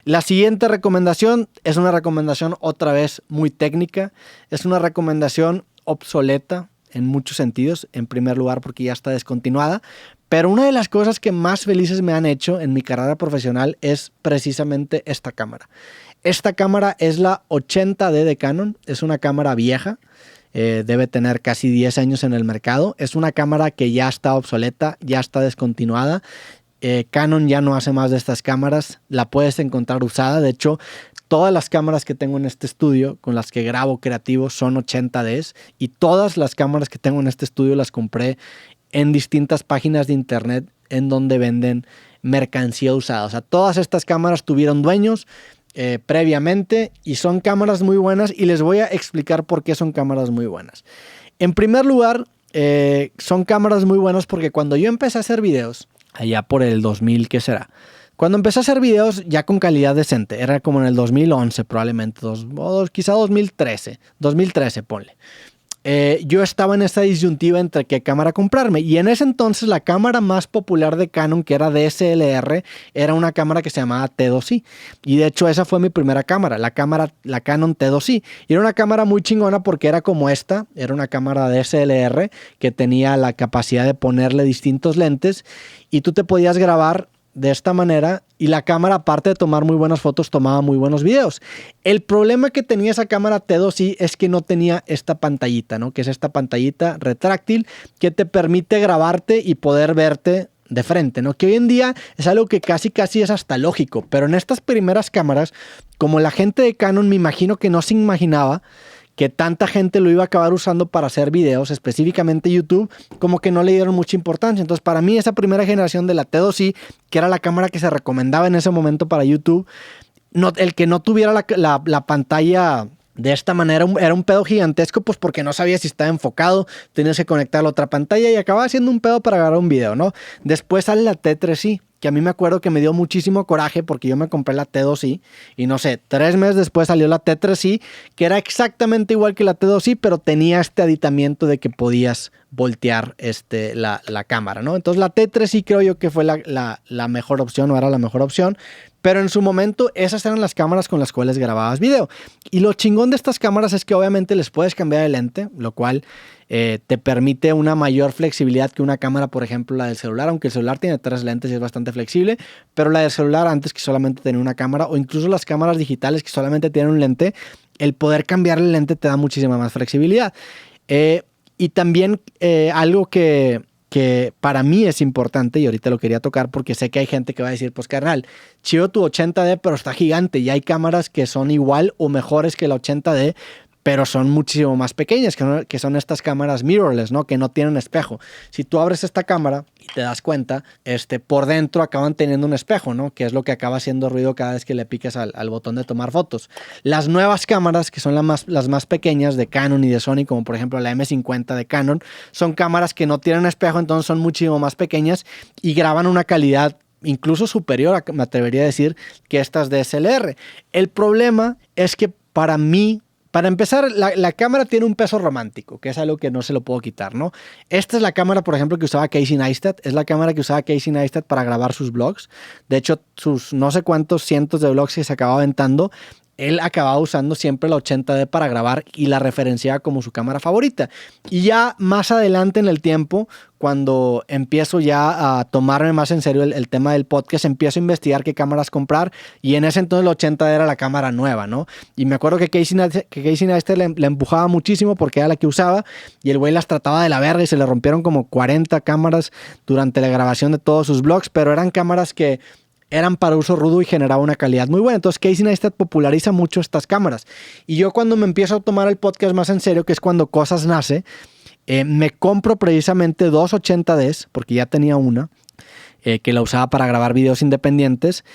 La siguiente recomendación es una recomendación otra vez muy técnica. Es una recomendación obsoleta en muchos sentidos. En primer lugar porque ya está descontinuada. Pero una de las cosas que más felices me han hecho en mi carrera profesional es precisamente esta cámara. Esta cámara es la 80D de Canon. Es una cámara vieja. Debe tener casi 10 años en el mercado. Es una cámara que ya está obsoleta, ya está descontinuada. Canon ya no hace más de estas cámaras. La puedes encontrar usada. De hecho, todas las cámaras que tengo en este estudio con las que grabo creativos son 80Ds. Y todas las cámaras que tengo en este estudio las compré en distintas páginas de internet en donde venden mercancía usada. O sea, todas estas cámaras tuvieron dueños previamente y son cámaras muy buenas, y les voy a explicar por qué son cámaras muy buenas. En primer lugar, son cámaras muy buenas porque cuando yo empecé a hacer videos, allá por el 2000, ¿qué será? Cuando empecé a hacer videos ya con calidad decente, era como en el 2011 probablemente, quizá 2013, ponle. Yo estaba en esta disyuntiva entre qué cámara comprarme, y en ese entonces la cámara más popular de Canon, que era DSLR, era una cámara que se llamaba T2i, y de hecho esa fue mi primera cámara, la Canon T2i, y era una cámara muy chingona porque era como esta, era una cámara DSLR que tenía la capacidad de ponerle distintos lentes y tú te podías grabar de esta manera, y la cámara, aparte de tomar muy buenas fotos, tomaba muy buenos videos. El problema que tenía esa cámara T2i es que no tenía esta pantallita, ¿no? Que es esta pantallita retráctil que te permite grabarte y poder verte de frente, ¿no? Que hoy en día es algo que casi es hasta lógico, pero en estas primeras cámaras, como la gente de Canon me imagino que no se imaginaba que tanta gente lo iba a acabar usando para hacer videos, específicamente YouTube, como que no le dieron mucha importancia. Entonces, para mí, esa primera generación de la T2i, que era la cámara que se recomendaba en ese momento para YouTube, el que no tuviera la pantalla de esta manera era un pedo gigantesco, pues porque no sabía si estaba enfocado, tenías que conectar la otra pantalla y acababa siendo un pedo para grabar un video, ¿no? Después sale la T3i, que a mí me acuerdo que me dio muchísimo coraje porque yo me compré la T2i y no sé, 3 meses después salió la T3i, que era exactamente igual que la T2i, pero tenía este aditamiento de que podías voltear la cámara, ¿no? Entonces la T3i creo yo que fue la mejor opción, o era la mejor opción, pero en su momento esas eran las cámaras con las cuales grababas video. Y lo chingón de estas cámaras es que obviamente les puedes cambiar el lente, lo cual te permite una mayor flexibilidad que una cámara, por ejemplo, la del celular, aunque el celular tiene 3 lentes y es bastante flexible, pero la del celular antes que solamente tenía una cámara, o incluso las cámaras digitales que solamente tienen un lente, el poder cambiar el lente te da muchísima más flexibilidad. Y también algo que para mí es importante, y ahorita lo quería tocar porque sé que hay gente que va a decir, pues carnal, chido tu 80D, pero está gigante, y hay cámaras que son igual o mejores que la 80D, pero son muchísimo más pequeñas, que son estas cámaras mirrorless, ¿no? Que no tienen espejo. Si tú abres esta cámara y te das cuenta, por dentro acaban teniendo un espejo, ¿no? Que es lo que acaba haciendo ruido cada vez que le piques al botón de tomar fotos. Las nuevas cámaras, que son las más pequeñas de Canon y de Sony, como por ejemplo la M50 de Canon, son cámaras que no tienen espejo, entonces son muchísimo más pequeñas y graban una calidad incluso superior, me atrevería a decir, que estas DSLR. El problema es que para empezar, la cámara tiene un peso romántico, que es algo que no se lo puedo quitar, ¿no? Esta es la cámara, por ejemplo, que usaba Casey Neistat. Es la cámara que usaba Casey Neistat para grabar sus vlogs. De hecho, sus no sé cuántos cientos de vlogs que se acababa aventando, él acababa usando siempre la 80D para grabar y la referenciaba como su cámara favorita. Y ya más adelante en el tiempo, cuando empiezo ya a tomarme más en serio el tema del podcast, empiezo a investigar qué cámaras comprar, y en ese entonces la 80D era la cámara nueva, ¿no? Y me acuerdo que Casey Neistat le empujaba muchísimo porque era la que usaba, y el güey las trataba de la verga y se le rompieron como 40 cámaras durante la grabación de todos sus vlogs, pero eran cámaras que eran para uso rudo y generaba una calidad muy buena. Entonces Casey Neistat populariza mucho estas cámaras. Y yo, cuando me empiezo a tomar el podcast más en serio, que es cuando Cosas nace, me compro precisamente 2 80Ds, porque ya tenía una, que la usaba para grabar videos independientes,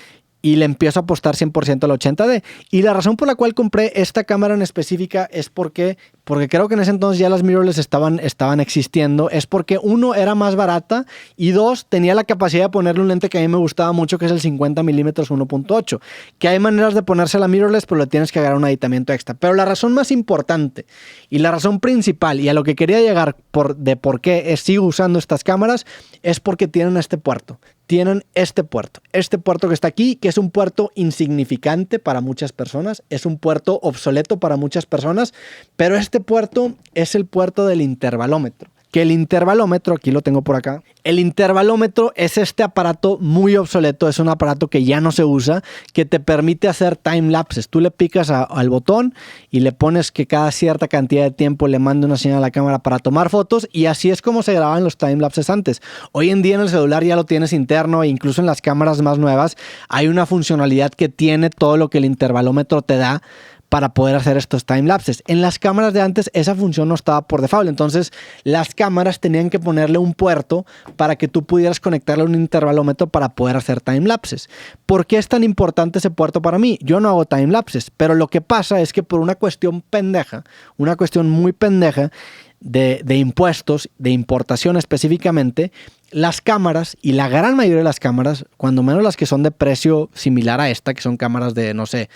y le empiezo a apostar 100% a la 80D. Y la razón por la cual compré esta cámara en específica es porque porque creo que en ese entonces ya las mirrorless estaban existiendo, es porque uno, era más barata, y dos, tenía la capacidad de ponerle un lente que a mí me gustaba mucho, que es el 50 milímetros 1.8, que hay maneras de ponerse la mirrorless, pero le tienes que agarrar un aditamiento extra. Pero la razón más importante y la razón principal, y a lo que quería llegar de por qué sigo usando estas cámaras, es porque tienen este puerto. Tienen este puerto que está aquí, que es un puerto insignificante para muchas personas, es un puerto obsoleto para muchas personas, pero este puerto es el puerto del intervalómetro. Que el intervalómetro, aquí lo tengo por acá, el intervalómetro es este aparato muy obsoleto, es un aparato que ya no se usa, que te permite hacer time lapses. Tú le picas al botón y le pones que cada cierta cantidad de tiempo le mande una señal a la cámara para tomar fotos, y así es como se grababan los time lapses antes. Hoy en día en el celular ya lo tienes interno, e incluso en las cámaras más nuevas hay una funcionalidad que tiene todo lo que el intervalómetro te da para poder hacer estos timelapses. En las cámaras de antes esa función no estaba por default, entonces las cámaras tenían que ponerle un puerto para que tú pudieras conectarle un intervalómetro para poder hacer timelapses. ¿Por qué es tan importante ese puerto para mí? Yo no hago timelapses, pero lo que pasa es que por una cuestión pendeja, una cuestión muy pendeja de impuestos, de importación específicamente, las cámaras, y la gran mayoría de las cámaras, cuando menos las que son de precio similar a esta, que son cámaras de, no sé,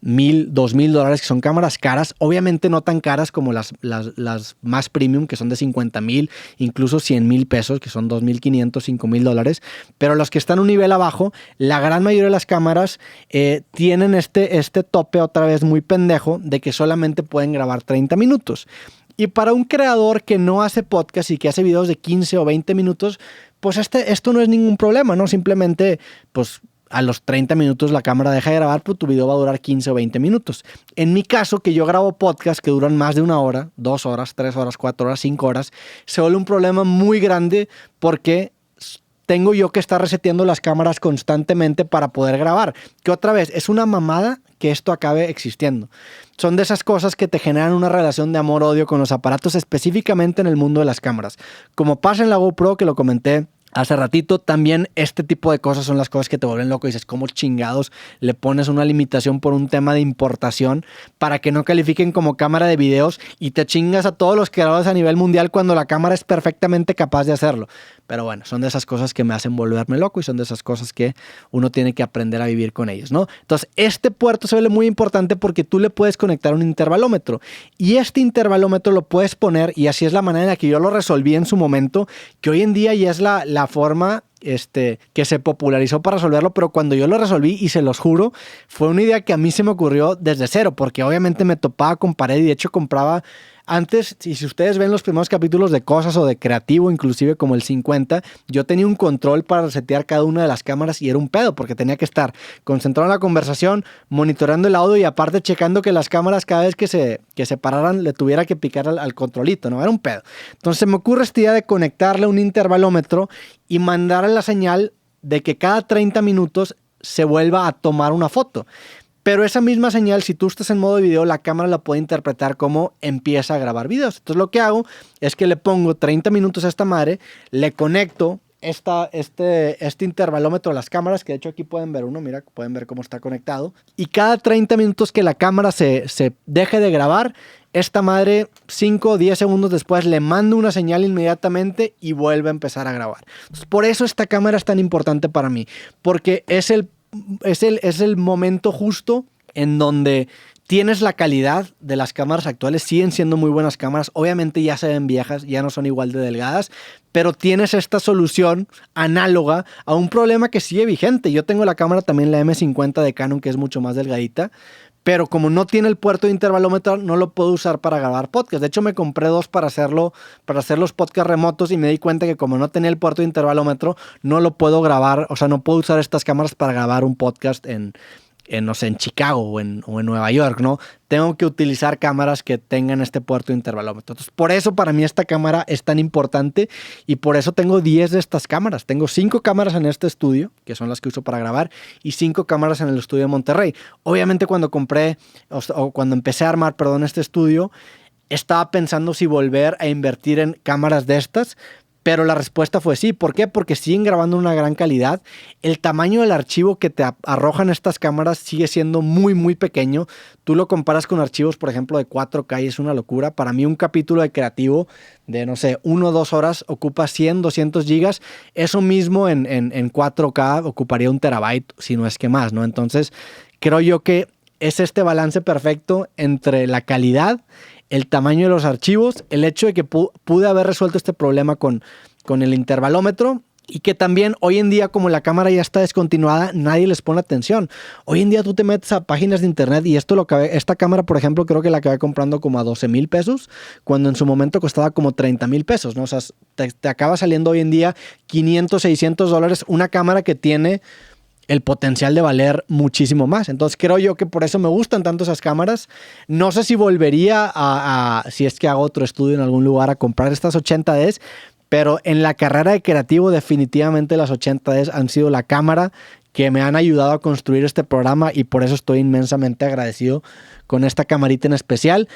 $1,000, $2,000, que son cámaras caras, obviamente no tan caras como las más premium, que son de 50,000, incluso 100,000 pesos, que son 2,500, $5,000, pero los que están un nivel abajo, la gran mayoría de las cámaras tienen este tope otra vez muy pendejo de que solamente pueden grabar 30 minutos. Y para un creador que no hace podcast y que hace videos de 15 o 20 minutos, pues esto no es ningún problema, ¿no? Simplemente, pues a los 30 minutos la cámara deja de grabar, pues tu video va a durar 15 o 20 minutos. En mi caso, que yo grabo podcasts que duran más de 1 hora, 2 horas, 3 horas, 4 horas, 5 horas, se vuelve un problema muy grande porque tengo yo que estar reseteando las cámaras constantemente para poder grabar. Que otra vez, es una mamada que esto acabe existiendo. Son de esas cosas que te generan una relación de amor-odio con los aparatos, específicamente en el mundo de las cámaras. Como pasa en la GoPro, que lo comenté hace ratito, también este tipo de cosas son las cosas que te vuelven loco y dices, ¿cómo chingados le pones una limitación por un tema de importación para que no califiquen como cámara de videos y te chingas a todos los creadores a nivel mundial cuando la cámara es perfectamente capaz de hacerlo? Pero bueno, son de esas cosas que me hacen volverme loco y son de esas cosas que uno tiene que aprender a vivir con ellos, ¿no? Entonces, este puerto se vuelve muy importante porque tú le puedes conectar un intervalómetro y este intervalómetro lo puedes poner, y así es la manera en la que yo lo resolví en su momento, que hoy en día ya es la forma que se popularizó para resolverlo, pero cuando yo lo resolví, y se los juro, fue una idea que a mí se me ocurrió desde cero, porque obviamente me topaba con pared y de hecho compraba antes, y si ustedes ven los primeros capítulos de Cosas o de Creativo, inclusive como el 50, yo tenía un control para resetear cada una de las cámaras y era un pedo, porque tenía que estar concentrado en la conversación, monitoreando el audio y aparte checando que las cámaras cada vez que se pararan le tuviera que picar al controlito, ¿no? Era un pedo. Entonces me ocurre esta idea de conectarle un intervalómetro y mandarle la señal de que cada 30 minutos se vuelva a tomar una foto. Pero esa misma señal, si tú estás en modo de video, la cámara la puede interpretar como empieza a grabar videos. Entonces lo que hago es que le pongo 30 minutos a esta madre, le conecto este intervalómetro a las cámaras, que de hecho aquí pueden ver uno, mira, pueden ver cómo está conectado. Y cada 30 minutos que la cámara se deje de grabar, esta madre 5 o 10 segundos después le mando una señal inmediatamente y vuelve a empezar a grabar. Entonces, por eso esta cámara es tan importante para mí, porque es el momento justo en donde tienes la calidad de las cámaras actuales. Siguen siendo muy buenas cámaras, obviamente ya se ven viejas, ya no son igual de delgadas, pero tienes esta solución análoga a un problema que sigue vigente. Yo tengo la cámara también, la M50 de Canon, que es mucho más delgadita, pero como no tiene el puerto de intervalómetro, no lo puedo usar para grabar podcast. De hecho, me compré 2 para hacer los podcasts remotos y me di cuenta que como no tenía el puerto de intervalómetro, no lo puedo grabar, o sea, no puedo usar estas cámaras para grabar un podcast no sé, en Chicago o en Nueva York, ¿no? Tengo que utilizar cámaras que tengan este puerto de intervalómetro. Entonces, por eso para mí esta cámara es tan importante y por eso tengo 10 de estas cámaras. Tengo 5 cámaras en este estudio, que son las que uso para grabar, y 5 cámaras en el estudio de Monterrey. Obviamente cuando cuando empecé a armar, este estudio, estaba pensando si volver a invertir en cámaras de estas, Pero la respuesta fue sí. ¿Por qué? Porque siguen grabando una gran calidad. El tamaño del archivo que te arrojan estas cámaras sigue siendo muy, muy pequeño. Tú lo comparas con archivos, por ejemplo, de 4K y es una locura. Para mí un capítulo de creativo de, no sé, 1 o 2 horas ocupa 100, 200 gigas. Eso mismo en 4K ocuparía 1 terabyte, si no es que más, ¿no? Entonces, creo yo que es este balance perfecto entre la calidad, el tamaño de los archivos, el hecho de que pude haber resuelto este problema con el intervalómetro y que también hoy en día, como la cámara ya está descontinuada, nadie les pone atención. Hoy en día tú te metes a páginas de internet y esta cámara, por ejemplo, creo que la acabé comprando como a 12,000 pesos, cuando en su momento costaba como 30,000 pesos, ¿no? O sea, te acaba saliendo hoy en día 500, 600 dólares una cámara que tiene el potencial de valer muchísimo más. Entonces creo yo que por eso me gustan tanto esas cámaras. No sé si volvería si es que hago otro estudio en algún lugar, a comprar estas 80Ds, pero en la carrera de creativo definitivamente las 80Ds han sido la cámara que me han ayudado a construir este programa y por eso estoy inmensamente agradecido con esta camarita en especial.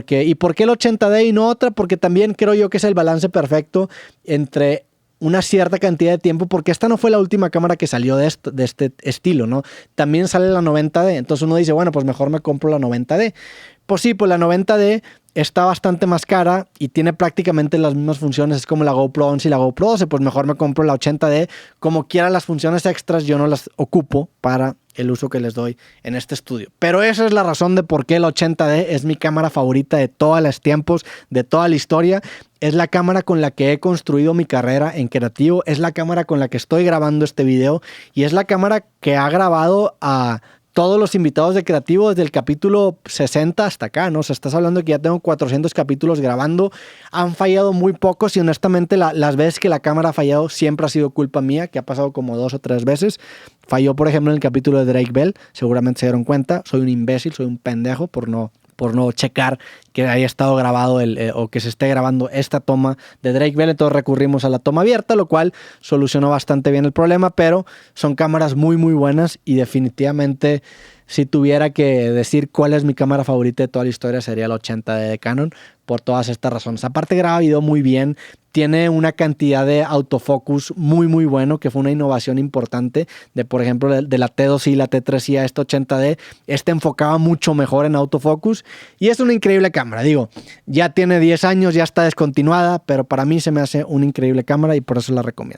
¿Y por qué el 80D y no otra? Porque también creo yo que es el balance perfecto entre una cierta cantidad de tiempo, porque esta no fue la última cámara que salió de este estilo, ¿no? También sale la 90D, entonces uno dice, bueno, pues mejor me compro la 90D. Pues sí, pues la 90D está bastante más cara y tiene prácticamente las mismas funciones, es como la GoPro 11 y la GoPro 12, pues mejor me compro la 80D. Como quiera, las funciones extras yo no las ocupo para el uso que les doy en este estudio. Pero esa es la razón de por qué la 80D es mi cámara favorita de todos los tiempos, de toda la historia. Es la cámara con la que he construido mi carrera en creativo, es la cámara con la que estoy grabando este video y es la cámara que ha grabado a todos los invitados de creativo desde el capítulo 60 hasta acá, ¿no? O sea, estás hablando de que ya tengo 400 capítulos grabando, han fallado muy pocos y honestamente las veces que la cámara ha fallado siempre ha sido culpa mía, que ha pasado como 2 o 3 veces. Falló, por ejemplo, en el capítulo de Drake Bell, seguramente se dieron cuenta, soy un imbécil, soy un pendejo por no checar que haya estado grabado o que se esté grabando esta toma de Drake Bell. Entonces recurrimos a la toma abierta, lo cual solucionó bastante bien el problema, pero son cámaras muy muy buenas y definitivamente si tuviera que decir cuál es mi cámara favorita de toda la historia sería la 80D de Canon por todas estas razones. Aparte graba video muy bien, tiene una cantidad de autofocus muy muy bueno, que fue una innovación importante de, por ejemplo, de la T2i y la T3i a esta 80D. Enfocaba mucho mejor en autofocus y es una increíble cámara. Digo, ya tiene 10 años, ya está descontinuada, pero para mí se me hace una increíble cámara y por eso la recomiendo.